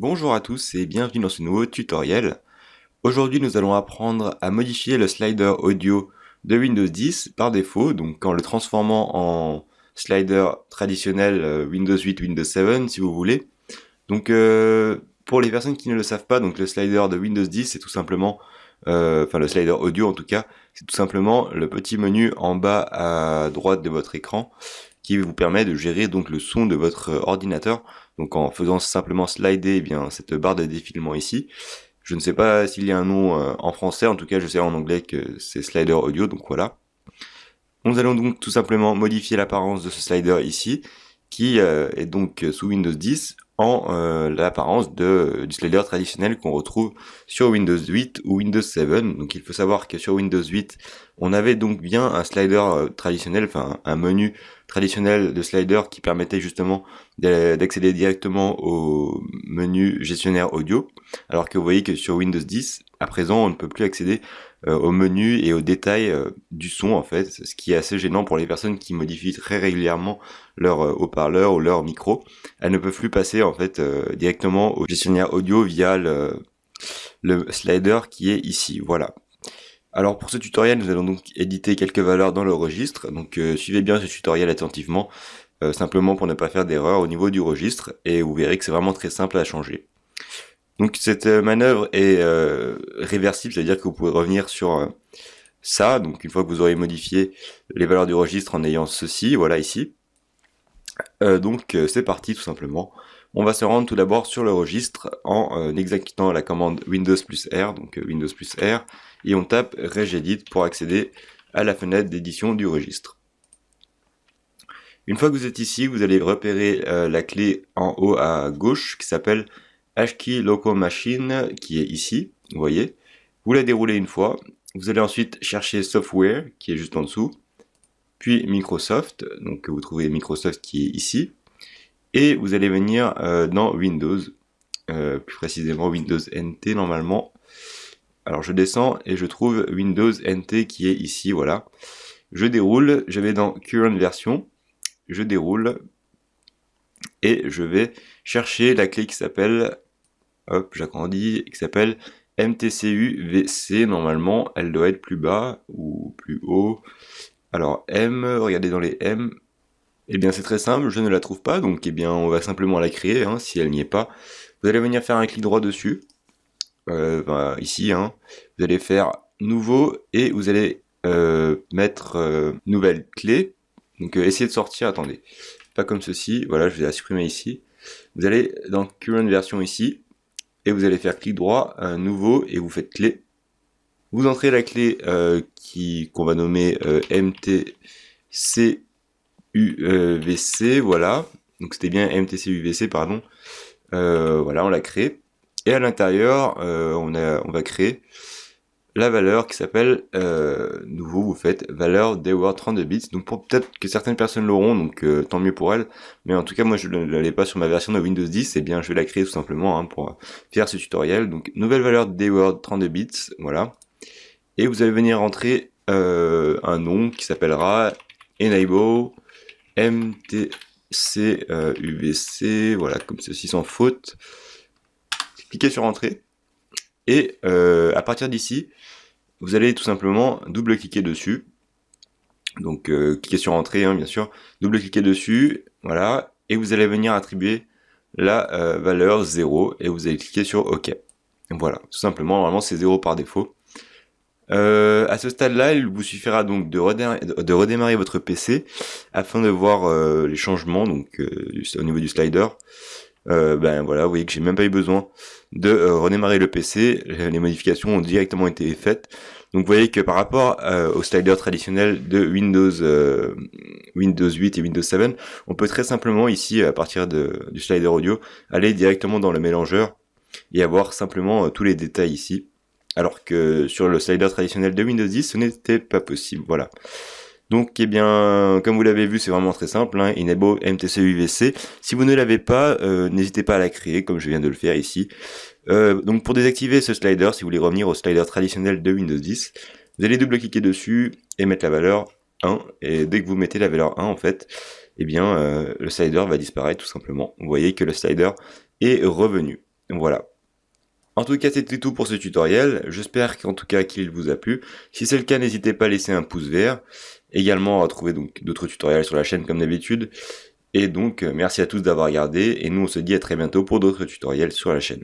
Bonjour à tous et bienvenue dans ce nouveau tutoriel. Aujourd'hui nous allons apprendre à modifier le slider audio de Windows 10 par défaut, donc en le transformant en slider traditionnel Windows 8, Windows 7 si vous voulez. Donc pour les personnes qui ne le savent pas, donc le slider de Windows 10 c'est tout simplement, enfin le slider audio en tout cas, c'est tout simplement le petit menu en bas à droite de votre écran qui vous permet de gérer donc le son de votre ordinateur. Donc en faisant simplement slider cette barre de défilement ici. Je ne sais pas s'il y a un nom en français, en tout cas je sais en anglais que c'est slider audio, donc voilà. Nous allons donc tout simplement modifier l'apparence de ce slider ici, qui est donc sous Windows 10 en l'apparence du slider traditionnel qu'on retrouve sur Windows 8 ou Windows 7. Donc il faut savoir que sur Windows 8, on avait donc bien un slider traditionnel, enfin un menu traditionnel de slider qui permettait justement d'accéder directement au menu gestionnaire audio, alors que vous voyez que sur Windows 10, à présent, on ne peut plus accéder au menu et aux détails du son en fait, ce qui est assez gênant pour les personnes qui modifient très régulièrement leur haut-parleur ou leur micro. Elles ne peuvent plus passer en fait directement au gestionnaire audio via le slider qui est ici. Voilà. Alors pour ce tutoriel, nous allons donc éditer quelques valeurs dans le registre. Donc suivez bien ce tutoriel attentivement, simplement pour ne pas faire d'erreur au niveau du registre, et vous verrez que c'est vraiment très simple à changer. Donc cette manœuvre est réversible, c'est-à-dire que vous pouvez revenir sur ça, donc une fois que vous aurez modifié les valeurs du registre en ayant ceci, voilà ici. C'est parti tout simplement. On va se rendre tout d'abord sur le registre en exécutant la commande Windows plus R, donc Windows plus R, et on tape regedit pour accéder à la fenêtre d'édition du registre. Une fois que vous êtes ici, vous allez repérer la clé en haut à gauche qui s'appelle HKey Local Machine, qui est ici, vous voyez. Vous la déroulez une fois. Vous allez ensuite chercher Software, qui est juste en dessous. Puis Microsoft, donc vous trouvez Microsoft qui est ici. Et vous allez venir dans Windows, plus précisément Windows NT normalement. Alors je descends et je trouve Windows NT qui est ici, voilà. Je déroule, je vais dans Current Version, je déroule, et je vais chercher la clé qui s'appelle, hop, j'agrandis, qui s'appelle MTCU VC. Normalement, elle doit être plus bas ou plus haut. Alors M, regardez dans les M. Eh bien c'est très simple, je ne la trouve pas, donc on va simplement la créer, hein, si elle n'y est pas. Vous allez venir faire un clic droit dessus, ici, hein. Vous allez faire nouveau et vous allez mettre nouvelle clé. Donc essayez de sortir, attendez, pas comme ceci, voilà, je vais la supprimer ici. Vous allez dans Current Version ici, et vous allez faire clic droit, nouveau, et vous faites clé. Vous entrez la clé qu'on va nommer MTCUVC, voilà. Donc c'était bien MTCUVC, pardon. Voilà, on l'a créé. Et à l'intérieur, on va créer la valeur qui s'appelle, nouveau, vous faites valeur dword 32 bits. Donc peut-être que certaines personnes l'auront, donc tant mieux pour elles. Mais en tout cas, moi je ne l'avais pas sur ma version de Windows 10, et bien je vais la créer tout simplement, hein, pour faire ce tutoriel. Donc nouvelle valeur dword 32 bits, voilà. Et vous allez venir rentrer un nom qui s'appellera enable mtcuvc, voilà, comme ceci sans faute. Cliquez sur entrée. Et à partir d'ici, vous allez tout simplement double-cliquer dessus. Donc cliquez sur entrée, hein, bien sûr. Double-cliquez dessus, voilà. Et vous allez venir attribuer la valeur 0. Et vous allez cliquer sur OK. Voilà, tout simplement, normalement c'est 0 par défaut. À ce stade-là, il vous suffira donc de redémarrer votre PC afin de voir les changements donc au niveau du slider. Voilà, vous voyez que j'ai même pas eu besoin de redémarrer le PC, les modifications ont directement été faites. Donc vous voyez que par rapport au slider traditionnel de Windows 8 et Windows 7, on peut très simplement ici, à partir du slider audio, aller directement dans le mélangeur et avoir simplement tous les détails ici. Alors que sur le slider traditionnel de Windows 10, ce n'était pas possible, voilà. Donc, comme vous l'avez vu, c'est vraiment très simple, hein, Enable MTCUVC. Si vous ne l'avez pas, n'hésitez pas à la créer, comme je viens de le faire ici. Donc, pour désactiver ce slider, si vous voulez revenir au slider traditionnel de Windows 10, vous allez double-cliquer dessus et mettre la valeur 1. Et dès que vous mettez la valeur 1, en fait, le slider va disparaître tout simplement. Vous voyez que le slider est revenu. Voilà. En tout cas, c'était tout pour ce tutoriel. J'espère qu'en tout cas qu'il vous a plu. Si c'est le cas, n'hésitez pas à laisser un pouce vert. Également à trouver donc d'autres tutoriels sur la chaîne comme d'habitude. Et donc, merci à tous d'avoir regardé. Et nous, on se dit à très bientôt pour d'autres tutoriels sur la chaîne.